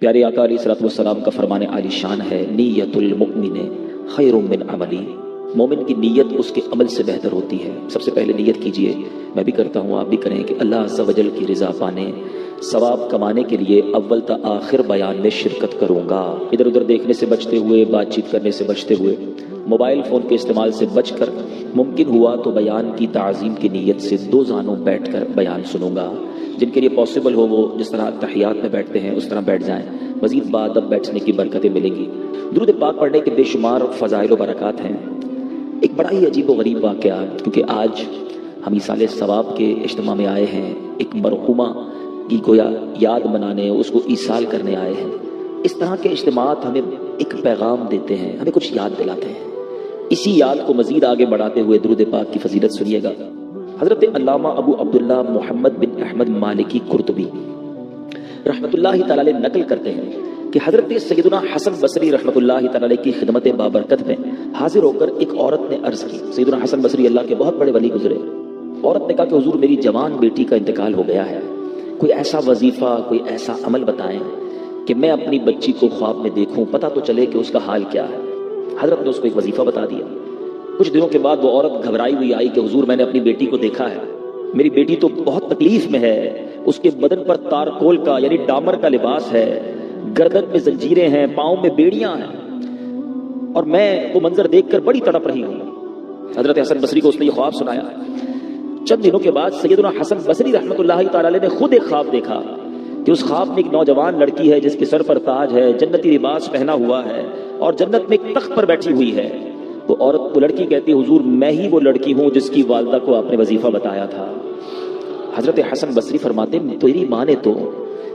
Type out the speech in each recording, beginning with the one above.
پیارے آقا علیہ الصلوۃ والسلام کا فرمان عالی شان ہے، نیت المؤمن خیر من عملی۔ مومن کی نیت اس کے عمل سے بہتر ہوتی ہے۔ سب سے پہلے نیت کیجئے، میں بھی کرتا ہوں، آپ بھی کریں کہ اللہ عز و جل کی رضا پانے، ثواب کمانے کے لیے اول تا آخر بیان میں شرکت کروں گا۔ ادھر ادھر دیکھنے سے بچتے ہوئے، بات چیت کرنے سے بچتے ہوئے، موبائل فون کے استعمال سے بچ کر، ممکن ہوا تو بیان کی تعظیم کی نیت سے دو زانوں بیٹھ کر بیان سنوں گا۔ جن کے لیے پاسبل ہو وہ جس طرح تحیات میں بیٹھتے ہیں اس طرح بیٹھ جائیں، مزید بعد اب بیٹھنے کی برکتیں ملیں گی۔ درود پاک پڑھنے کے بے شمار فضائل و برکات ہیں۔ ایک بڑا ہی عجیب و غریب واقعہ، کیونکہ آج ہم ایصال ثواب کے اجتماع میں آئے ہیں، ایک مرحومہ کی گویا یاد منانے، اس کو ایصال کرنے آئے ہیں۔ اس طرح کے اجتماعات ہمیں ایک پیغام دیتے ہیں، ہمیں کچھ یاد دلاتے ہیں۔ اسی یاد کو مزید آگے بڑھاتے ہوئے درود پاک کی فضیلت سنیے گا۔ حضرت علامہ ابو عبداللہ محمد بن احمد مالکی قرطبی رحمۃ اللہ تعالی علیہ نقل کرتے ہیں کہ حضرت سیدنا حسن بصری رحمۃ اللہ تعالی علیہ کی خدمت بابرکت میں حاضر ہو کر ایک عورت نے عرض کی۔ سیدنا حسن بصری اللہ کے بہت بڑے ولی گزرے۔ عورت نے کہا کہ حضور میری جوان بیٹی کا انتقال ہو گیا ہے، کوئی ایسا وظیفہ، کوئی ایسا عمل بتائیں کہ میں اپنی بچی کو خواب میں دیکھوں، پتہ تو چلے کہ اس کا حال کیا ہے۔ حضرت نے اس کو ایک وظیفہ بتا دیا۔ کچھ دنوں کے بعد وہ عورت گھبرائی ہوئی آئی کہ حضور میں نے اپنی بیٹی کو دیکھا ہے، میری بیٹی تو بہت تکلیف میں ہے، اس کے بدن پر تارکول کا یعنی ڈامر کا لباس ہے، گردن میں زنجیریں ہیں، پاؤں میں بیڑیاں ہیں، اور میں وہ منظر دیکھ کر بڑی تڑپ رہی ہوں۔ حضرت حسن بصری کو اس نے یہ خواب سنایا۔ چند دنوں کے بعد سیدنا حسن بصری رحمۃ اللہ تعالی علیہ نے خود ایک خواب دیکھا کہ اس خواب میں ایک نوجوان لڑکی ہے جس کے سر پر تاج ہے، جنتی لباس پہنا ہوا ہے اور جنت میں ایک تخت پر بیٹھی ہوئی ہے۔ وہ عورت، وہ لڑکی کہتی ہے حضور میں ہی وہ لڑکی ہوں جس کی والدہ کو آپ نے وظیفہ بتایا تھا۔ حضرت حسن بصری فرماتے ہیں تیری ماں نے تو،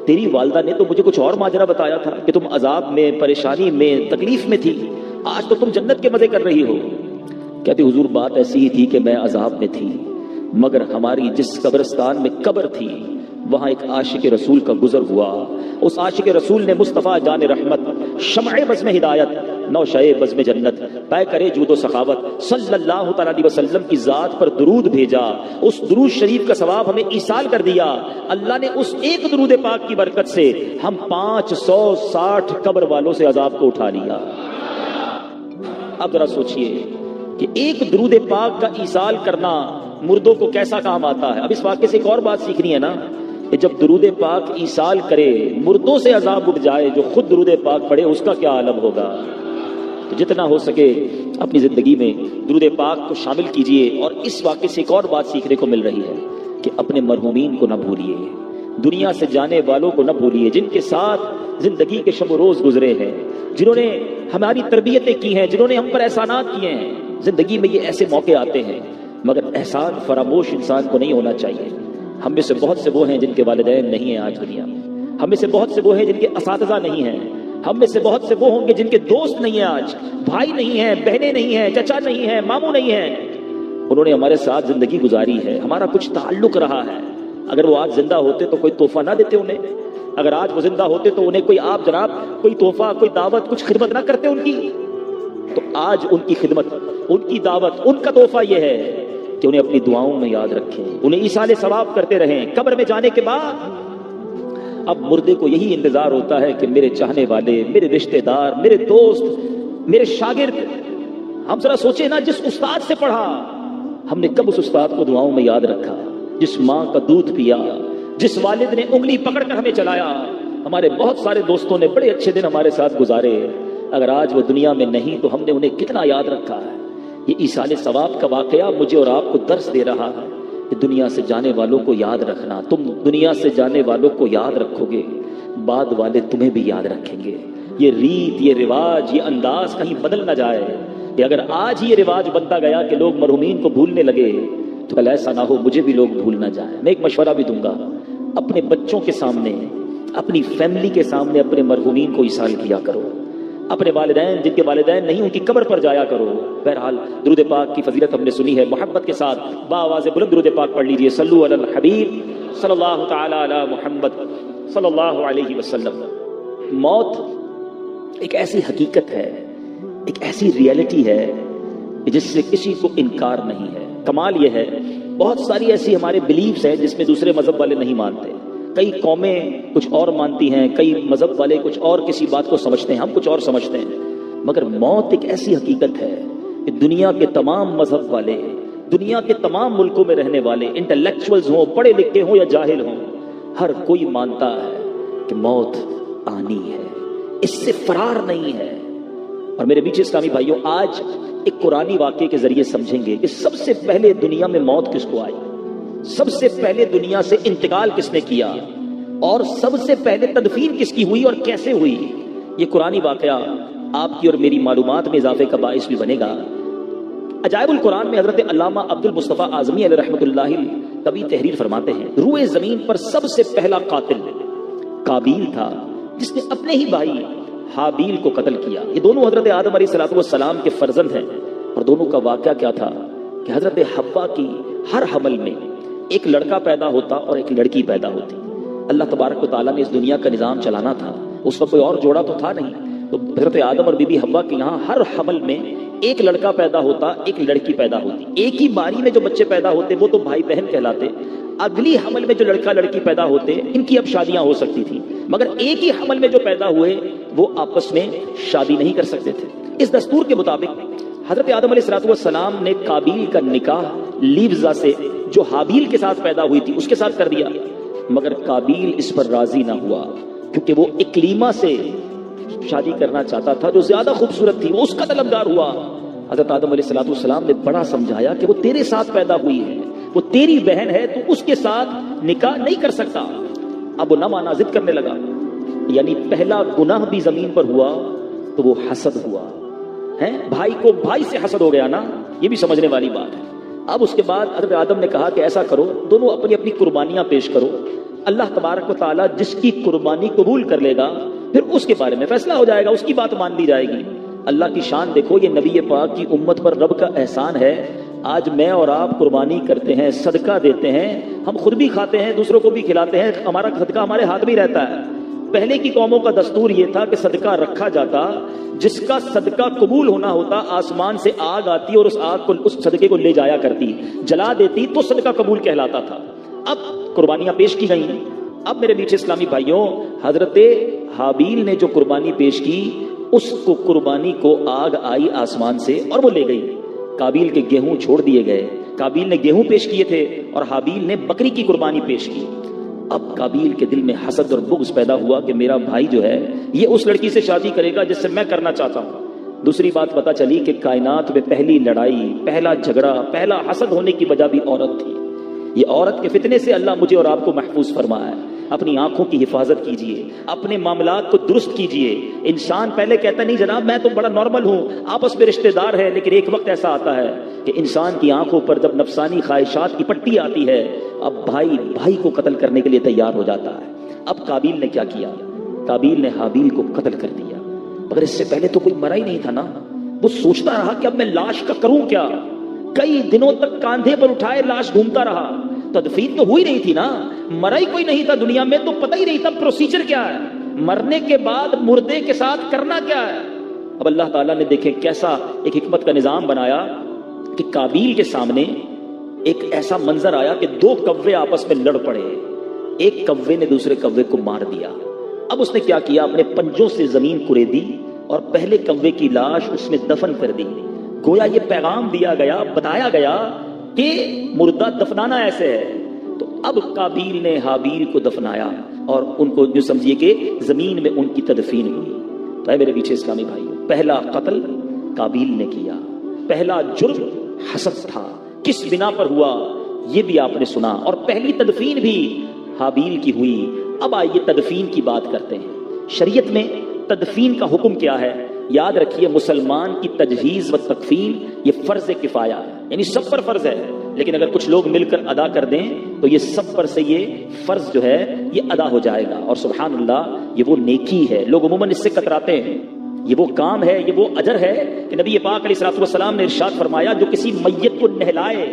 تیری والدہ نے تو مجھے کچھ اور ماجرا بتایا تھا کہ تم عذاب میں، پریشانی میں، تکلیف میں تھی، آج تو تم جنت کے مزے کر رہی ہو۔ کہتی حضور بات ایسی ہی تھی کہ میں عذاب میں تھی، مگر ہماری جس قبرستان میں قبر تھی وہاں ایک عاشق رسول کا گزر ہوا۔ اس عاشق رسول نے مصطفیٰ جان رحمت، شمع بزم ہدایت، نوشہ بزم جنت، طے کرے جود و سخاوت صلی اللہ تعالی علیہ وسلم کی ذات پر درود بھیجا۔ اس درود شریف کا ثواب ہمیں ایصال کر دیا۔ اللہ نے اس ایک درود پاک کی برکت سے ہم 560 قبر والوں سے عذاب کو اٹھا لیا۔ اب ذرا سوچئے کہ ایک درود پاک کا ایصال کرنا مردوں کو کیسا کام آتا ہے۔ اب اس واقعے سے ایک اور بات سیکھنی ہے نا کہ جب درود پاک ایصال کرے، مردوں سے عذاب اٹھ جائے، جو خود درود پاک پڑھے اس کا کیا عالم ہوگا۔ تو جتنا ہو سکے اپنی زندگی میں درود پاک کو شامل کیجئے۔ اور اس واقعے سے ایک اور بات سیکھنے کو مل رہی ہے کہ اپنے مرحومین کو نہ بھولیے، دنیا سے جانے والوں کو نہ بھولیے، جن کے ساتھ زندگی کے شب و روز گزرے ہیں، جنہوں نے ہماری تربیتیں کی ہیں، جنہوں نے ہم پر احسانات کیے ہیں۔ زندگی میں یہ ایسے موقع آتے ہیں، مگر احسان فراموش انسان کو نہیں ہونا چاہیے۔ ہم میں سے بہت سے وہ ہیں جن کے والدین نہیں ہیں آج دنیا میں، ہم میں سے بہت سے وہ ہیں جن کے اساتذہ نہیں ہیں، ہم میں سے بہت سے وہ ہوں گے جن کے دوست نہیں ہیں، آج بھائی نہیں ہیں، بہنیں نہیں ہیں، چچا نہیں ہیں، ماموں نہیں ہیں۔ انہوں نے ہمارے ساتھ زندگی گزاری ہے، ہمارا کچھ تعلق رہا ہے۔ اگر وہ آج زندہ ہوتے تو کوئی تحفہ نہ دیتے انہیں؟ اگر آج وہ زندہ ہوتے تو انہیں کوئی آپ جناب کوئی تحفہ، کوئی دعوت، کچھ خدمت نہ کرتے ان کی؟ تو آج ان کی خدمت، ان کی دعوت، ان کا تحفہ یہ ہے کہ انہیں اپنی دعاؤں میں یاد رکھیں، انہیں ایصال ثواب کرتے رہیں۔ قبر میں جانے کے بعد اب مردے کو یہی انتظار ہوتا ہے کہ میرے چاہنے والے، میرے رشتہ دار، میرے دوست، میرے شاگرد، ہم ذرا سوچیں نا، جس استاد سے پڑھا ہم نے کب اس استاد کو دعاؤں میں یاد رکھا؟ جس ماں کا دودھ پیا، جس والد نے انگلی پکڑ کر ہمیں چلایا۔ ہمارے بہت سارے دوستوں نے بڑے اچھے دن ہمارے ساتھ گزارے، اگر آج وہ دنیا میں نہیں تو ہم نے انہیں کتنا یاد رکھا ہے۔ یہ ایصال ثواب کا واقعہ مجھے اور آپ کو درس دے رہا ہے کہ دنیا سے جانے والوں کو یاد رکھنا۔ تم دنیا سے جانے والوں کو یاد رکھو گے، بعد والے تمہیں بھی یاد رکھیں گے۔ یہ ریت، یہ رواج، یہ انداز کہیں بدل نہ جائے کہ اگر آج یہ رواج بنتا گیا کہ لوگ مرحومین کو بھولنے لگے تو کل ایسا نہ ہو مجھے بھی لوگ بھول نہ جائیں۔ میں ایک مشورہ بھی دوں گا، اپنے بچوں کے سامنے، اپنی فیملی کے سامنے اپنے مرحومین کو ایصال کیا کرو۔ اپنے والدین، جن کے والدین نہیں ان کی قبر پر جایا کرو۔ بہرحال درود پاک کی فضیلت ہم نے سنی ہے، محبت کے ساتھ بآواز بلند درود پاک پڑھ لیجئے۔ صلو علی الحبیب صلی اللہ تعالی علی محمد صلی اللہ علیہ وسلم۔ موت ایک ایسی حقیقت ہے، ایک ایسی ریئلٹی ہے جس سے کسی کو انکار نہیں ہے۔ کمال یہ ہے بہت ساری ایسی ہمارے بلیفز ہیں جس میں دوسرے مذہب والے نہیں مانتے، کئی قومیں کچھ اور مانتی ہیں، کئی مذہب والے کچھ اور کسی بات کو سمجھتے ہیں، ہم کچھ اور سمجھتے ہیں، مگر موت ایک ایسی حقیقت ہے کہ دنیا کے تمام مذہب والے، دنیا کے تمام ملکوں میں رہنے والے، انٹلیکچوئلز ہوں، پڑھے لکھے ہوں یا جاہل ہوں، ہر کوئی مانتا ہے کہ موت آنی ہے، اس سے فرار نہیں ہے۔ اور میرے بیچ اسلامی بھائیوں، آج ایک قرآنی واقعے کے ذریعے سمجھیں گے کہ سب سے پہلے دنیا میں موت کس کو آئی، سب سے پہلے دنیا سے انتقال کس نے کیا، اور سب سے پہلے تدفین کس کی ہوئی اور کیسے ہوئی۔ یہ قرآنی واقعہ آپ کی اور میری معلومات میں اضافے کا باعث بھی بنے گا۔ عجائب القرآن میں حضرت علامہ عبد المصطفیٰ اعظمی علیہ رحمۃ اللہ کبھی تحریر فرماتے ہیں، روئے زمین پر سب سے پہلا قاتل قابیل تھا، جس نے اپنے ہی بھائی حابیل کو قتل کیا۔ یہ دونوں حضرت آدم علیہ السلام کے فرزند ہیں، اور دونوں کا واقعہ کیا تھا کہ حضرت حوا کی ہر حمل میں ایک لڑکا پیدا ہوتا اور ایک لڑکی پیدا ہوتی۔ اللہ تبارک و تعالیٰ نے اس دنیا کا نظام چلانا تھا، اس وقت کوئی اور جوڑا تو تھا نہیں، تو حضرت آدم اور بی بی حوا کے یہاں ہر حمل میں ایک لڑکا پیدا ہوتا، ایک لڑکی پیدا ہوتی۔ ایک ہی باری میں جو بچے پیدا ہوتے وہ تو بھائی بہن کہلاتے، اگلی حمل میں جو لڑکا لڑکی پیدا ہوتے ان کی اب شادیاں ہو سکتی تھی، مگر ایک ہی حمل میں جو پیدا ہوئے وہ آپس میں شادی نہیں کر سکتے تھے۔ اس دستور کے مطابق حضرت آدم علیہ السلام نے قابیل کا نکاح لیوزا سے جو حابیل کے ساتھ پیدا ہوئی تھی اس کے ساتھ کر دیا، مگر قابیل اس پر راضی نہ ہوا، کیونکہ وہ اکلیما سے شادی کرنا چاہتا تھا جو زیادہ خوبصورت تھی، وہ اس کا طلبگار ہوا۔ حضرت آدم علیہ السلام نے بڑا سمجھایا کہ وہ تیرے ساتھ پیدا ہوئی ہے، وہ تیری بہن ہے، تو اس کے ساتھ نکاح نہیں کر سکتا۔ اب وہ نہ مانا، ضد کرنے لگا، یعنی پہلا گناہ بھی زمین پر ہوا تو وہ حسد ہوا ہے، بھائی کو بھائی سے حسد ہو گیا نا، یہ بھی سمجھنے والی بات ہے۔ اب اس کے بعد حضرت آدم نے کہا کہ ایسا کرو، دونوں اپنی اپنی قربانیاں پیش کرو، اللہ تبارک و تعالیٰ جس کی قربانی قبول کر لے گا پھر اس کے بارے میں فیصلہ ہو جائے گا، اس کی بات مان لی جائے گی۔ اللہ کی شان دیکھو، یہ نبی پاک کی امت پر رب کا احسان ہے، آج میں اور آپ قربانی کرتے ہیں، صدقہ دیتے ہیں، ہم خود بھی کھاتے ہیں، دوسروں کو بھی کھلاتے ہیں، ہمارا صدقہ ہمارے ہاتھ میں رہتا ہے۔ پہلے کی قوموں کا دستور یہ تھا کہ صدقہ رکھا جاتا، جس کا صدقہ قبول ہونا ہوتا آسمان سے آگ آتی اور اس آگ کو، اس صدقے کو لے جایا کرتی، جلا دیتی تو صدقہ قبول کہلاتا تھا۔ اب قربانیاں پیش کی گئی ہیں۔ اب میرے میٹھے اسلامی بھائیوں، حضرت حابیل نے جو قربانی پیش کی، اس کو قربانی کو آگ آئی آسمان سے اور وہ لے گئی۔ قابیل کے گیہوں چھوڑ دیے گئے، قابیل نے گیہوں پیش کیے تھے اور حابیل نے بکری کی قربانی پیش کی۔ اب قابیل کے دل میں حسد اور بغض پیدا ہوا کہ میرا بھائی جو ہے یہ اس لڑکی سے شادی کرے گا جس سے میں کرنا چاہتا ہوں۔ دوسری بات پتہ چلی کہ کائنات میں پہلی لڑائی، پہلا جھگڑا، پہلا حسد ہونے کی وجہ بھی عورت تھی۔ یہ عورت کے فتنے سے اللہ مجھے اور آپ کو محفوظ فرمایا ہے۔ اپنی آنکھوں کی حفاظت کیجئے، اپنے معاملات کو درست کیجئے۔ انسان پہلے کہتا نہیں جناب میں تو بڑا نارمل ہوں، آپس میں رشتہ دار ہے، لیکن ایک وقت ایسا آتا ہے کہ انسان کی آنکھوں پر جب نفسانی خواہشات کی پٹی آتی ہے، اب بھائی بھائی کو قتل کرنے کے لیے تیار ہو جاتا ہے۔ اب قابیل نے کیا کیا؟ قابیل نے حابیل کو قتل کر دیا، مگر اس سے پہلے تو کوئی مرا ہی نہیں تھا نا۔ وہ سوچتا رہا کہ اب میں لاش کا کروں کیا، کئی دنوں تک کاندھے پر اٹھائے لاش گھومتا رہا، تدفین تو ہوئی نہیں تھی نا، مرا ہی کوئی نہیں تھا دنیا میں، تو پتہ ہی نہیں تھا پروسیجر کیا ہے، مرنے کے بعد مردے کے ساتھ کرنا کیا ہے۔ اب اللہ تعالیٰ نے دیکھیں کیسا ایک حکمت کا نظام بنایا کہ قابیل کے سامنے ایک ایسا منظر آیا کہ دو کوے آپس میں لڑ پڑے، ایک کوے نے دوسرے کوے کو مار دیا۔ اب اس نے کیا کیا؟ اپنے پنجوں سے زمین کریدی اور پہلے کوے کی لاش اس میں دفن کر دی۔ گویا یہ پیغام دیا گیا، بتایا گیا کہ مردہ دفنانا ایسے ہے۔ تو اب قابیل نے حابیل کو دفنایا اور ان کو جو سمجھیے کہ زمین میں ان کی تدفین ہوئی۔ تو اے میرے پیچھے اسلامی بھائیوں، پہلا قتل قابیل نے کیا، پہلا جرم حسد تھا، کس بنا پر ہوا یہ بھی آپ نے سنا، اور پہلی تدفین بھی حابیل کی ہوئی۔ اب آئیے تدفین کی بات کرتے ہیں۔ شریعت میں تدفین کا حکم کیا ہے؟ یاد رکھیے، مسلمان کی تجہیز و تکفین یہ فرض کفایہ ہے، یعنی سب پر فرض ہے، لیکن اگر کچھ لوگ مل کر ادا کر دیں تو یہ سب پر سے یہ فرض جو ہے یہ ادا ہو جائے گا، اور سبحان اللہ یہ وہ نیکی ہے، لوگ عموماً اس سے کتراتے ہیں۔ یہ وہ کام ہے، یہ وہ اجر ہے کہ نبی پاک علیہ الصلوۃ والسلام نے ارشاد فرمایا، جو کسی میت کو نہلائے،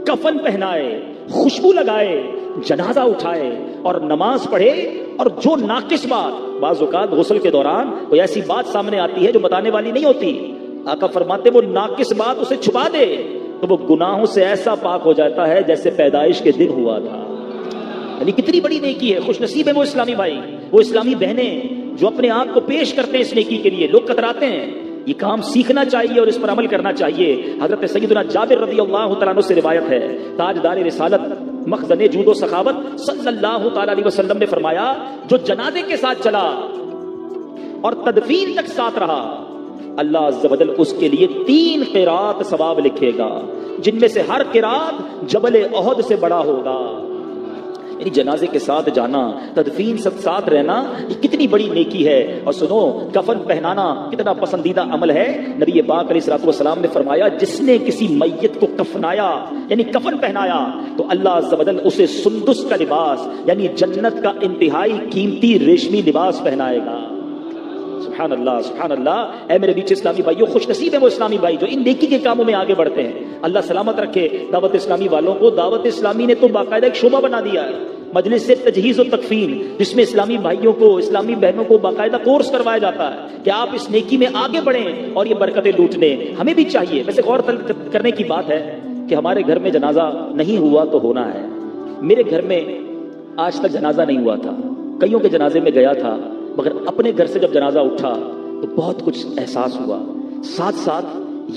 کفن پہنائے، خوشبو لگائے، جنازہ اٹھائے اور نماز پڑھے، اور جو ناقص بات، بعض اوقات غسل کے دوران کوئی ایسی بات سامنے آتی ہے جو بتانے والی نہیں ہوتی، آقا فرماتے وہ ناقص بات اسے چھپا دے تو وہ گناہوں سے ایسا پاک ہو جاتا ہے جیسے پیدائش کے دن ہوا تھا۔ یعنی کتنی بڑی نیکی ہے. خوش نصیب ہے وہ اسلامی بھائی، وہ اسلامی بہنیں جو اپنے آپ کو پیش کرتے ہیں اس نیکی کے لیے. لوگ کتراتے ہیں. یہ کام سیکھنا چاہیے اور اس پر عمل کرنا چاہیے. حضرت سیدنا جابر رضی اللہ تعالیٰ عنہ سے روایت ہے، تاجدار رسالت مخزن جود و سخاوت صلی اللہ تعالیٰ علیہ وسلم نے فرمایا، جو جنازے کے ساتھ چلا اور تدفین تک ساتھ رہا، اللہ عز و جل اس کے لیے 3 قرات ثواب لکھے گا، جن میں سے ہر قرات جبل احد سے بڑا ہوگا. یعنی جنازے کے ساتھ جانا، تدفین ساتھ رہنا، یہ کتنی بڑی نیکی ہے. اور سنو، کفن پہنانا کتنا پسندیدہ عمل ہے. نبی پاک علیہ الصلوۃ والسلام نے فرمایا، جس نے کسی میت کو کفنایا یعنی کفن پہنایا تو اللہ عز و جل اسے سندس کا لباس یعنی جنت کا انتہائی قیمتی ریشمی لباس پہنائے گا. سبحان اللہ، سبحان اللہ. اے میرے بیچ اسلامی بھائیو، خوش نصیب ہے وہ اسلامی بھائی جو ان نیکی کے کاموں میں آگے بڑھتے ہیں. اللہ سلامت رکھے دعوت اسلامی والوں کو. دعوت اسلامی نے تو باقاعدہ ایک شعبہ بنا دیا ہے، مجلس سے تجہیز و تکفین، جس میں اسلامی بھائیوں کو، اسلامی بہنوں کو باقاعدہ کورس کروایا جاتا ہے کہ آپ اس نیکی میں آگے بڑھیں اور یہ برکتیں لوٹنے. ہمیں بھی چاہیے. ویسے غور کرنے کی بات ہے کہ ہمارے گھر میں جنازہ نہیں ہوا تو ہونا ہے. میرے گھر میں آج تک جنازہ نہیں ہوا تھا. کئیوں کے جنازے میں گیا تھا، مگر اپنے گھر سے جب جنازہ اٹھا تو بہت کچھ احساس ہوا. ساتھ ساتھ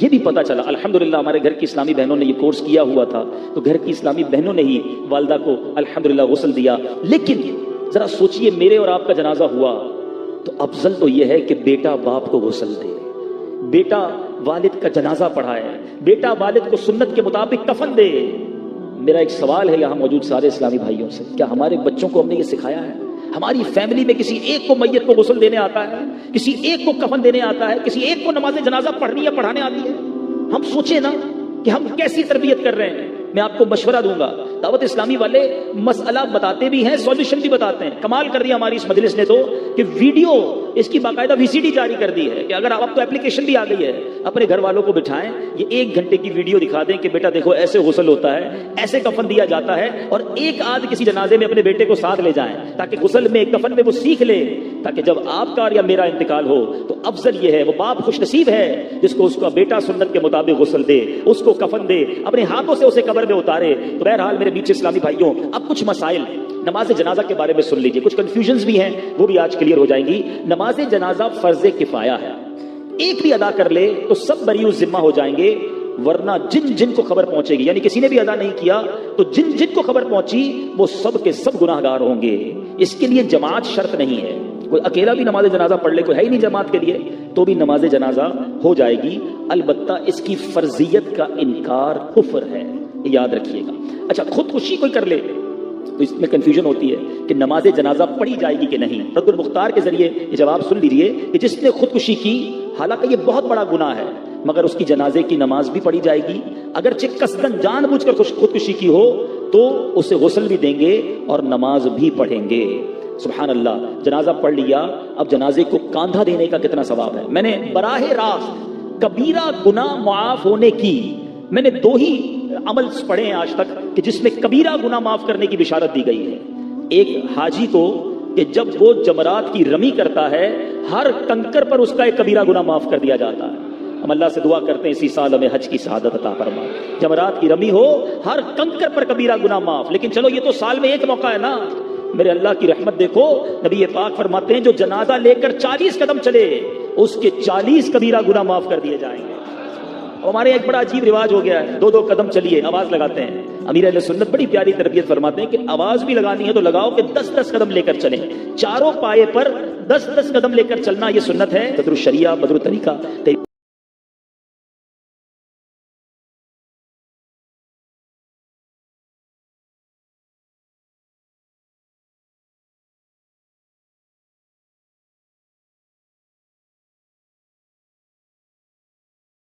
یہ بھی پتا چلا، الحمدللہ ہمارے گھر کی اسلامی بہنوں نے یہ کورس کیا ہوا تھا تو گھر کی اسلامی بہنوں نے ہی والدہ کو الحمدللہ غسل دیا. لیکن ذرا سوچئے، میرے اور آپ کا جنازہ ہوا تو افضل تو یہ ہے کہ بیٹا باپ کو غسل دے، بیٹا والد کا جنازہ پڑھائے، بیٹا والد کو سنت کے مطابق کفن دے. میرا ایک سوال ہے یہاں موجود سارے اسلامی بھائیوں سے، کیا ہمارے بچوں کو ہم نے یہ سکھایا ہے؟ ہماری فیملی میں کسی ایک کو میت کو غسل دینے آتا ہے، کسی ایک کو کفن دینے آتا ہے، کسی ایک کو نماز جنازہ پڑھنی یا پڑھانے آتی ہے؟ ہم سوچیں نا کہ ہم کیسی تربیت کر رہے ہیں. میں آپ کو مشورہ دوں گا، دعوت اسلامی والے مسئلہ بتاتے بھی ہیں، سولوشن بھی بتاتے ہیں. کمال کر دیا ہماری اس مجلس نے تو کہ ویڈیو اس کی باقاعدہ VCD جاری کر دی ہے کہ اگر آپ تو ایپلیکیشن بھی آ گئی ہے، اپنے گھر والوں کو بٹھائیں، یہ 1 گھنٹے کی ویڈیو دکھا دیں کہ بیٹا دیکھو ایسے غسل ہوتا ہے، ایسے کفن دیا جاتا ہے، اور ایک آدھ کسی جنازے میں اپنے بیٹے کو ساتھ لے جائیں تاکہ غسل میں کفن میں وہ سیکھ لے، تاکہ جب آپ کا یا میرا انتقال ہو تو افضل یہ ہے، وہ باپ خوش نصیب ہے جس کو اس کا بیٹا سنت کے مطابق غسل دے، اس کو کفن دے، اپنے ہاتھوں سے اسے قبر میں اتارے. تو بہرحال میرے بیچ اسلامی بھائیوں، اب کچھ مسائل نماز جنازہ کے بارے میں سن لیجئے. کچھ کنفیوژنز بھی ہیں، وہ بھی آج کلیئر ہو جائیں گی. نماز جنازہ فرض کفایہ ہے، ایک بھی ادا کر لے تو سب بری ذمہ ہو جائیں گے، ورنہ جن جن کو خبر پہنچے گی، یعنی کسی نے بھی ادا نہیں کیا تو جن جن کو خبر پہنچی وہ سب کے سب گناہ گار ہوں گے. اس کے لیے جماعت شرط نہیں ہے، کوئی اکیلا بھی نماز جنازہ پڑھ لے، کوئی ہے ہی نہیں جماعت کے لیے، تو بھی نماز جنازہ ہو جائے گی. البتہ اس کی فرضیت کا انکار کفر ہے، یاد رکھیے گا. اچھا، خودکشی کوئی کر لے تو اس میں کنفیوژن ہوتی ہے کہ نماز جنازہ پڑھی جائے گی کہ نہیں. رد المختار کے ذریعے یہ جواب سن لیجیے کہ جس نے خودکشی کی، حالانکہ یہ بہت بڑا گناہ ہے، مگر اس کی جنازے کی نماز بھی پڑھی جائے گی. اگرچہ قصدن جان بوجھ کر خودکشی کی ہو تو اسے غسل بھی دیں گے اور نماز بھی پڑھیں گے. سبحان اللہ. جنازہ پڑھ لیا، اب جنازے کو کاندھا دینے کا کتنا ثواب ہے. میں نے براہ راست کبیرہ گناہ معاف ہونے کی میں نے 2 ہی عمل پڑھے ہیں آج تک کہ جس میں کبیرہ گناہ معاف کرنے کی بشارت دی گئی ہے. ایک حاجی کو کہ جب وہ جمرات کی رمی کرتا ہے، ہر کنکر پر اس کا ایک کبیرہ گناہ معاف کر دیا جاتا ہے. ہم اللہ سے دعا کرتے ہیں اسی سال ہمیں حج کی سعادت عطا فرما، جمرات کی رمی ہو، ہر کنکر پر کبیرہ گناہ معاف. لیکن چلو یہ تو سال میں ایک موقع ہے نا. میرے اللہ کی رحمت دیکھو، نبی پاک فرماتے ہیں جو جنازہ لے کر 40 قدم چلے اس کے 40 کبیرہ گناہ معاف کر دیے جائیں گے. ہمارے ایک بڑا عجیب رواج ہو گیا ہے، 2 قدم چلیے، آواز لگاتے ہیں. امیر اہل سنت بڑی پیاری تربیت فرماتے ہیں کہ آواز بھی لگانی ہے تو لگاؤ کہ 10 قدم لے کر چلیں. چاروں پائے پر 10 قدم لے کر چلنا یہ سنت ہے. بدر الشریعہ، بدر الطریقہ.